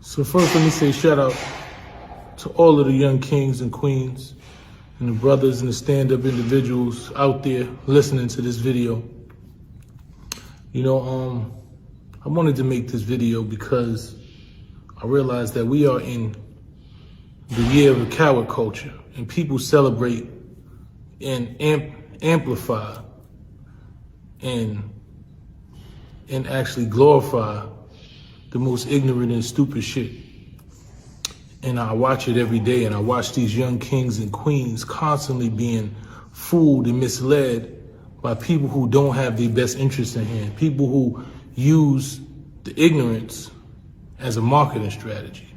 So first, let me say shout out to all of the young kings and queens and the brothers and the stand-up individuals out there listening to this video. You know, I wanted to make this video because I realized that we are in the year of the coward culture, and people celebrate and amplify and actually glorify the most ignorant and stupid shit. And I watch it every day, and I watch these young kings and queens constantly being fooled and misled by people who don't have their best interests in hand, people who use the ignorance as a marketing strategy,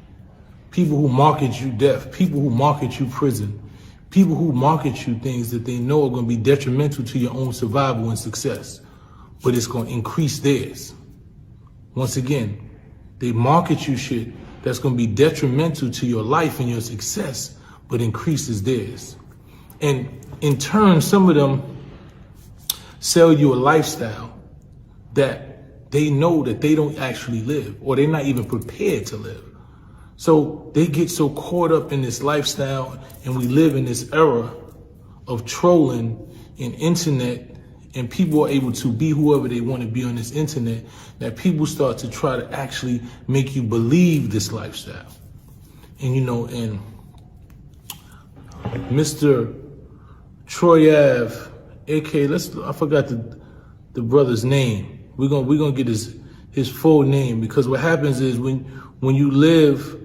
people who market you death, people who market you prison, people who market you things that they know are going to be detrimental to your own survival and success, but it's going to increase theirs. Once again, they market you shit that's going to be detrimental to your life and your success, but increases theirs. And in turn, some of them sell you a lifestyle that they know that they don't actually live, or they're not even prepared to live. So they get so caught up in this lifestyle, and we live in this era of trolling and internet, and people are able to be whoever they want to be on this internet, that people start to try to actually make you believe this lifestyle. And you know, and Mr. Troy Ave, aka, I forgot the brother's name. We're gonna get his full name, because what happens is when you live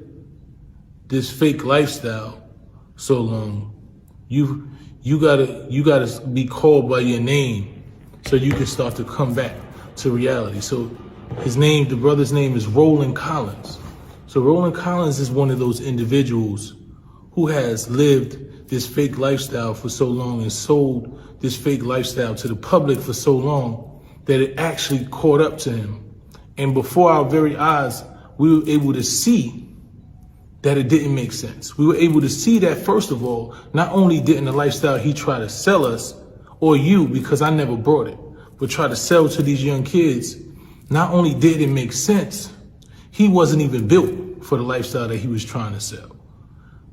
this fake lifestyle so long, you gotta be called by your name so you can start to come back to reality. So the brother's name is Rolland Collins. So Rolland Collins is one of those individuals who has lived this fake lifestyle for so long and sold this fake lifestyle to the public for so long that it actually caught up to him. And before our very eyes, we were able to see that it didn't make sense. We were able to see that, first of all, not only didn't the lifestyle he tried to sell us, or you, because I never brought it, but try to sell to these young kids, not only did it make sense, he wasn't even built for the lifestyle that he was trying to sell,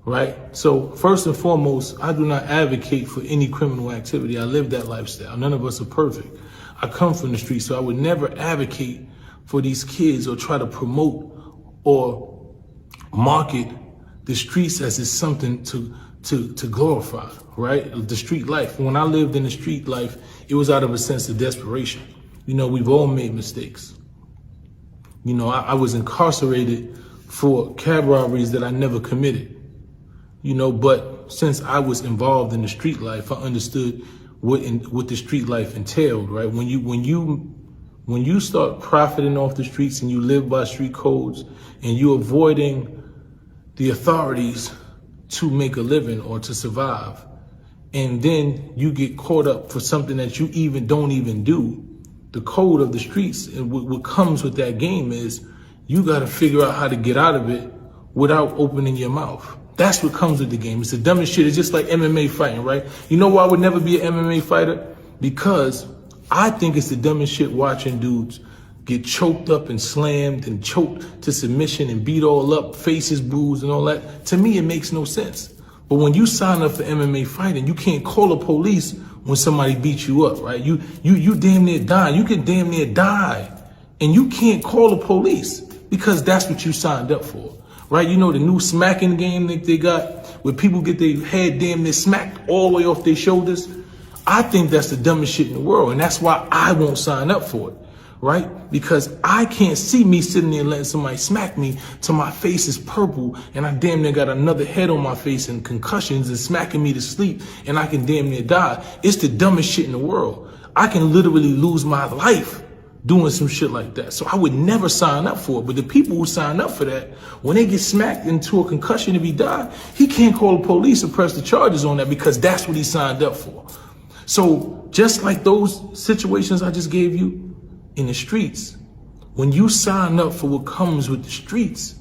right? So first and foremost, I do not advocate for any criminal activity. I live that lifestyle. None of us are perfect. I come from the streets, so I would never advocate for these kids or try to promote or market the streets as it's something to glorify, right? The street life. When I lived in the street life, it was out of a sense of desperation. You know, we've all made mistakes. You know, I was incarcerated for cab robberies that I never committed. You know, but since I was involved in the street life, I understood what the street life entailed, right? When you start profiting off the streets and you live by street codes and you're avoiding the authorities to make a living or to survive, and then you get caught up for something that you don't even do, the code of the streets and what comes with that game is you got to figure out how to get out of it without opening your mouth. That's what comes with the game. It's the dumbest shit. It's just like MMA fighting, right? You know why I would never be an MMA fighter? Because I think it's the dumbest shit watching dudes get choked up and slammed and choked to submission and beat all up, faces bruised and all that. To me, it makes no sense. But when you sign up for MMA fighting, you can't call the police when somebody beats you up, right? You damn near die. You can damn near die. And you can't call the police because that's what you signed up for, right? You know the new smacking game that they got where people get their head damn near smacked all the way off their shoulders? I think that's the dumbest shit in the world. And that's why I won't sign up for it, right? Because I can't see me sitting there letting somebody smack me till my face is purple and I damn near got another head on my face and concussions and smacking me to sleep and I can damn near die. It's the dumbest shit in the world. I can literally lose my life doing some shit like that. So I would never sign up for it. But the people who sign up for that, when they get smacked into a concussion if he die, he can't call the police or press the charges on that because that's what he signed up for. So just like those situations I just gave you, in the streets, when you sign up for what comes with the streets,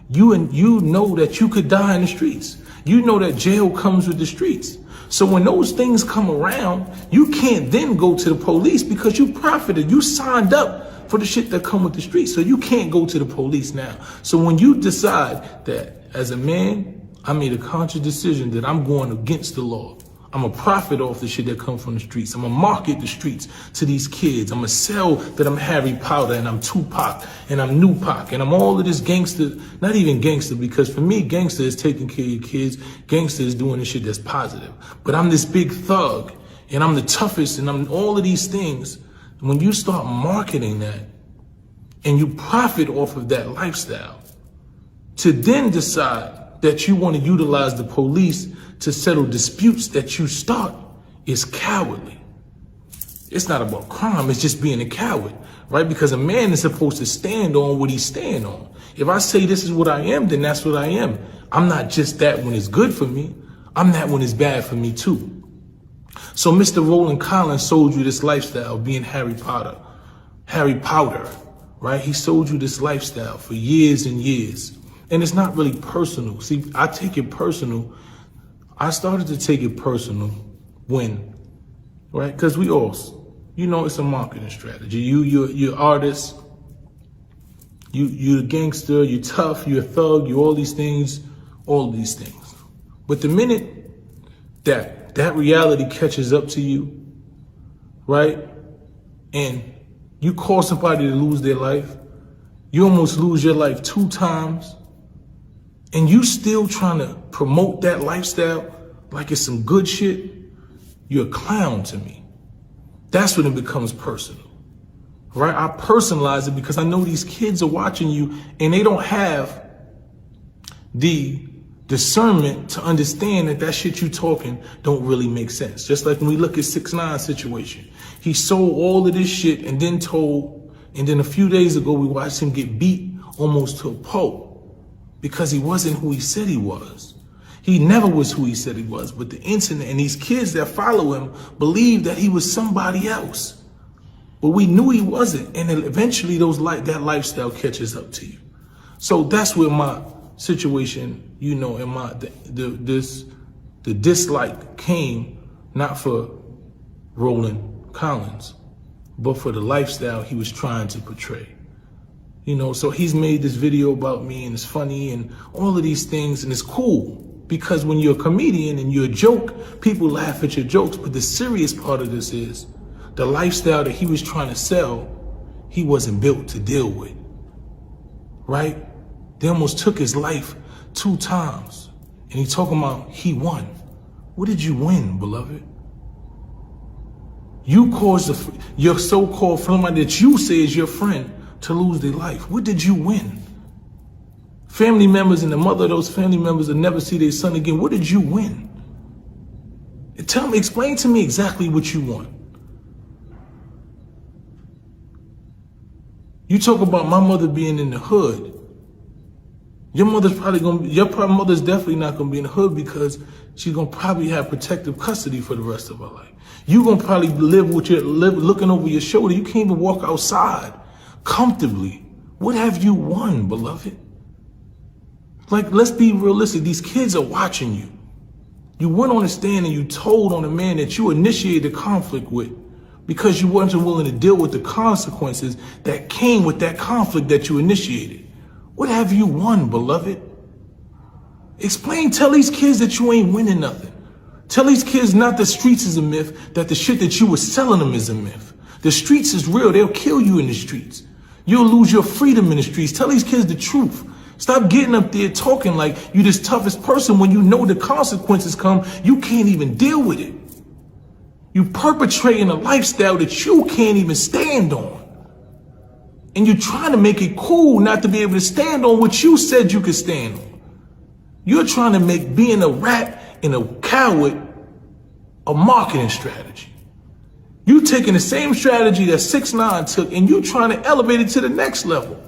you know that you could die in the streets. You know that jail comes with the streets. So when those things come around, you can't then go to the police because you profited. You signed up for the shit that come with the streets. So you can't go to the police now. So when you decide that as a man, I made a conscious decision that I'm going against the law. I'm a profit off the shit that comes from the streets. I'm gonna market the streets to these kids. I'm gonna sell that I'm Harry Potter and I'm Tupac and I'm Nupac and I'm all of this gangster, not even gangster, because for me, gangster is taking care of your kids. Gangster is doing the shit that's positive. But I'm this big thug and I'm the toughest and I'm all of these things. When you start marketing that and you profit off of that lifestyle, to then decide that you want to utilize the police to settle disputes that you start is cowardly. It's not about crime, it's just being a coward, right? Because a man is supposed to stand on what he's standing on. If I say this is what I am, then that's what I am. I'm not just that when it's good for me, I'm that when it's bad for me too. So Mr. Rolland Collins sold you this lifestyle being Harry Potter, right? He sold you this lifestyle for years and years. And it's not really personal. See, I take it personal. I started to take it personal when, right? Because we all, it's a marketing strategy. You're artist, you're a gangster, you're tough, you're a thug, you're all these things. But the minute that reality catches up to you, right? And you cause somebody to lose their life, you almost lose your life 2 times, and you still trying to promote that lifestyle like it's some good shit, you're a clown to me. That's when it becomes personal, right? I personalize it because I know these kids are watching you and they don't have the discernment to understand that shit you talking don't really make sense. Just like when we look at 6ix9ine situation. He sold all of this shit and then a few days ago we watched him get beat almost to a pulp because he wasn't who he said he was. He never was who he said he was, but the internet and these kids that follow him believe that he was somebody else. But we knew he wasn't, and then eventually that lifestyle catches up to you. So that's where my situation, and the dislike came not for Rolland Collins, but for the lifestyle he was trying to portray. So he's made this video about me and it's funny and all of these things, and it's cool because when you're a comedian and you're a joke, people laugh at your jokes. But the serious part of this is the lifestyle that he was trying to sell, he wasn't built to deal with, right? They almost took his life 2 times. And he talking about he won. What did you win, beloved? You caused your so-called friend that you say is your friend to lose their life. What did you win? Family members and the mother of those family members will never see their son again. What did you win? Explain to me exactly what you want. You talk about my mother being in the hood. Your mother's mother's definitely not gonna be in the hood because she's gonna probably have protective custody for the rest of her life. You're gonna probably live looking over your shoulder. You can't even walk outside comfortably. What have you won, beloved? Like, let's be realistic. These kids are watching you. You went on a stand and you told on a man that you initiated conflict with because you weren't willing to deal with the consequences that came with that conflict that you initiated. What have you won, beloved? Tell these kids that you ain't winning nothing. Tell these kids not the streets is a myth, that the shit that you were selling them is a myth. The streets is real. They'll kill you in the streets. You'll lose your freedom in the streets. Tell these kids the truth. Stop getting up there talking like you this toughest person when you know the consequences come. You can't even deal with it. You perpetrating a lifestyle that you can't even stand on. And you're trying to make it cool not to be able to stand on what you said you could stand on. You're trying to make being a rat and a coward a marketing strategy. You taking the same strategy that 6ix9ine took and you trying to elevate it to the next level.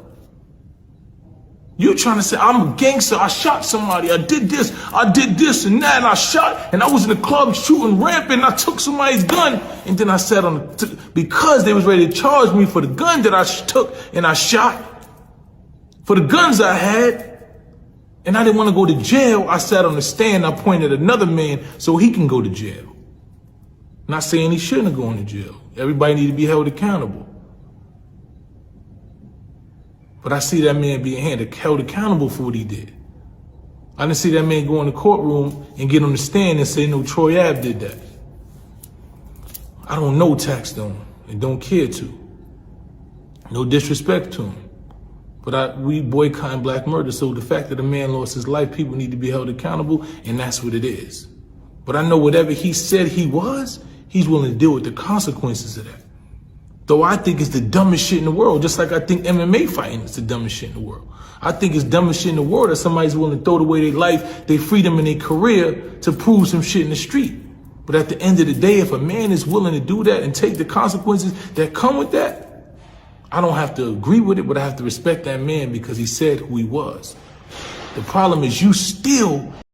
You're trying to say, I'm a gangster, I shot somebody, I did this and that, and I shot, and I was in the club shooting rampant, and I took somebody's gun, and then I sat on because they was ready to charge me for the gun that I took and I shot, for the guns I had, and I didn't want to go to jail. I sat on the stand, I pointed at another man so he can go to jail. Not saying he shouldn't have gone to jail. Everybody need to be held accountable. But I see that man being held accountable for what he did. I didn't see that man go in the courtroom and get on the stand and say, no, Troy Ave did that. I don't know Tax Stone and don't care to. No disrespect to him. But we boycotting black murder, so the fact that a man lost his life, people need to be held accountable, and that's what it is. But I know whatever he said he was, he's willing to deal with the consequences of that. Though I think it's the dumbest shit in the world, just like I think MMA fighting is the dumbest shit in the world. I think it's dumbest shit in the world that somebody's willing to throw away their life, their freedom, and their career to prove some shit in the street. But at the end of the day, if a man is willing to do that and take the consequences that come with that, I don't have to agree with it, but I have to respect that man because he said who he was. The problem is you still